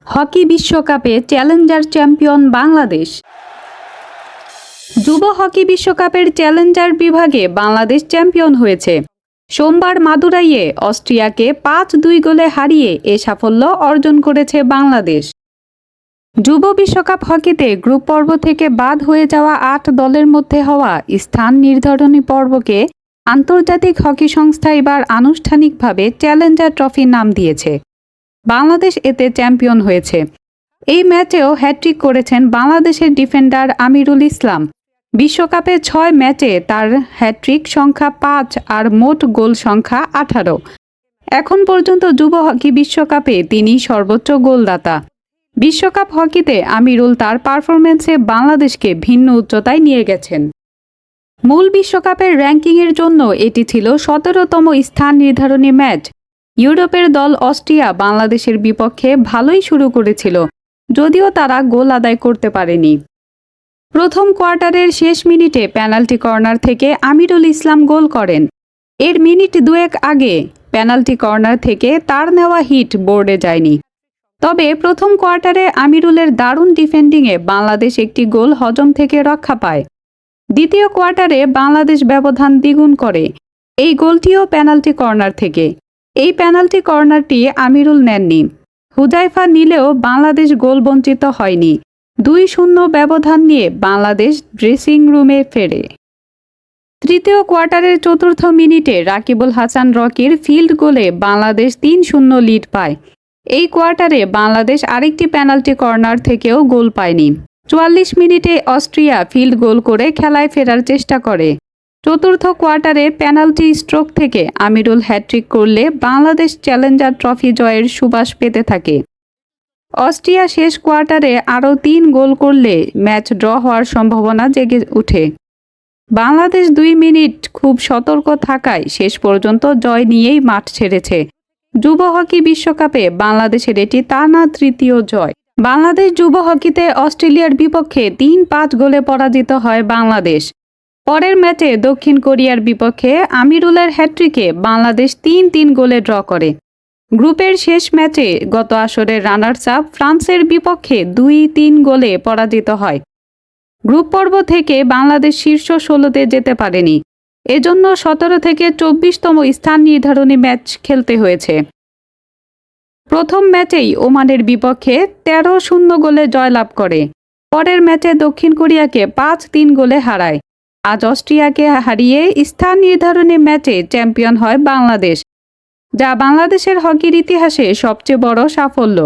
Hockey বিশ্বকাপে Challenger champion Bangladesh. যুব hockey বিশ্বকাপের চ্যালেঞ্জার বিভাগে বাংলাদেশ চ্যাম্পিয়ন হয়েছে। সোমবার মাদুরাইয়ে অস্ট্রিয়াকে ৫-২ গোলে হারিয়ে এ সাফল্য অর্জন করেছে বাংলাদেশ। যুব বিশ্বকাপ হকিতে গ্রুপ পর্ব থেকে বাদ হয়ে যাওয়া ৮ দলের মধ্যে হওয়া স্থান নির্ধারণী পর্বকে আন্তর্জাতিক হকি সংস্থা এবার আনুষ্ঠানিকভাবে চ্যালেঞ্জার ট্রফি নাম দিয়েছে। বাংলাদেশ এতে চ্যাম্পিয়ন হয়েছে। এই ম্যাচেও হ্যাট্রিক করেছেন বাংলাদেশের ডিফেন্ডার আমিরুল ইসলাম। বিশ্বকাপে ৬ ম্যাচে তার হ্যাট্রিক সংখ্যা ৫ আর মোট গোল সংখ্যা ১৮। এখন পর্যন্ত যুব হকি বিশ্বকাপে তিনি সর্বোচ্চ গোলদাতা। বিশ্বকাপ হকিতে আমিরুল তার পারফরম্যান্সে বাংলাদেশকে ভিন্ন উচ্চতায় নিয়ে গেছেন। মূল বিশ্বকাপের র্যাঙ্কিংয়ের জন্য এটি ছিল ১৭তম স্থান নির্ধারণী ম্যাচ। ইউরোপের দল অস্ট্রিয়া বাংলাদেশের বিপক্ষে ভালোই শুরু করেছিল, যদিও তারা গোল আদায় করতে পারেনি। প্রথম কোয়ার্টারের শেষ মিনিটে পেনাল্টি কর্নার থেকে আমিরুল ইসলাম গোল করেন। এর মিনিট দুয়েক আগে পেনাল্টি কর্নার থেকে তার নেওয়া হিট বোর্ডে যায়নি। তবে প্রথম কোয়ার্টারে আমিরুলের দারুণ ডিফেন্ডিংয়ে বাংলাদেশ একটি গোল হজম থেকে রক্ষা পায়। দ্বিতীয় কোয়ার্টারে বাংলাদেশ ব্যবধান দ্বিগুণ করে। এই গোলটিও পেনাল্টি কর্নার থেকে। এই পেনাল্টি কর্নারটি আমিরুল নেননি। হুজাইফা নিলেও বাংলাদেশ গোল বঞ্চিত হয়নি। ২-০ ব্যবধান নিয়ে বাংলাদেশ ড্রেসিং রুমে ফেরে। তৃতীয় কোয়ার্টারের চতুর্থ মিনিটে রাকিবুল হাসান রকির ফিল্ড গোলে বাংলাদেশ ৩-০ লিড পায়। এই কোয়ার্টারে বাংলাদেশ আরেকটি পেনাল্টি কর্নার থেকেও গোল পায়নি। ৪৪ মিনিটে অস্ট্রিয়া ফিল্ড গোল করে খেলায় ফেরার চেষ্টা করে। চতুর্থ কোয়ার্টারে পেনাল্টি স্ট্রোক থেকে আমিরুল হ্যাট্রিক করলে বাংলাদেশ চ্যালেঞ্জার ট্রফি জয়ের সুবাস পেতে থাকে। অস্ট্রিয়া শেষ কোয়ার্টারে আরও ৩ গোল করলে ম্যাচ ড্র হওয়ার সম্ভাবনা জেগে ওঠে। বাংলাদেশ ২ মিনিট খুব সতর্ক থাকায় শেষ পর্যন্ত জয় নিয়েই মাঠ ছেড়েছে। যুব হকি বিশ্বকাপে বাংলাদেশের এটি টানা তৃতীয় জয়। বাংলাদেশ যুব হকিতে অস্ট্রেলিয়ার বিপক্ষে ৩-৫ গোলে পরাজিত হয় বাংলাদেশ। পরের ম্যাচে দক্ষিণ কোরিয়ার বিপক্ষে আমিরুলের হ্যাট্রিকে বাংলাদেশ ৩-৩ গোলে ড্র করে। গ্রুপের শেষ ম্যাচে গত আসরের রানার্স আপ ফ্রান্সের বিপক্ষে ২-৩ গোলে পরাজিত হয়। গ্রুপ পর্ব থেকে বাংলাদেশ শীর্ষ ১৬তে যেতে পারেনি। এজন্য ১৭ থেকে ২৪তম স্থান নির্ধারণী ম্যাচ খেলতে হয়েছে। প্রথম ম্যাচেই ওমানের বিপক্ষে ১৩-০ গোলে জয়লাভ করে। পরের ম্যাচে দক্ষিণ কোরিয়াকে ৫-৩ গোলে হারায়। আজ অস্ট্রিয়াকে হারিয়ে স্থান নির্ধারণী ম্যাচে চ্যাম্পিয়ন হয় বাংলাদেশ, যা বাংলাদেশের হকির ইতিহাসে সবচেয়ে বড় সাফল্য।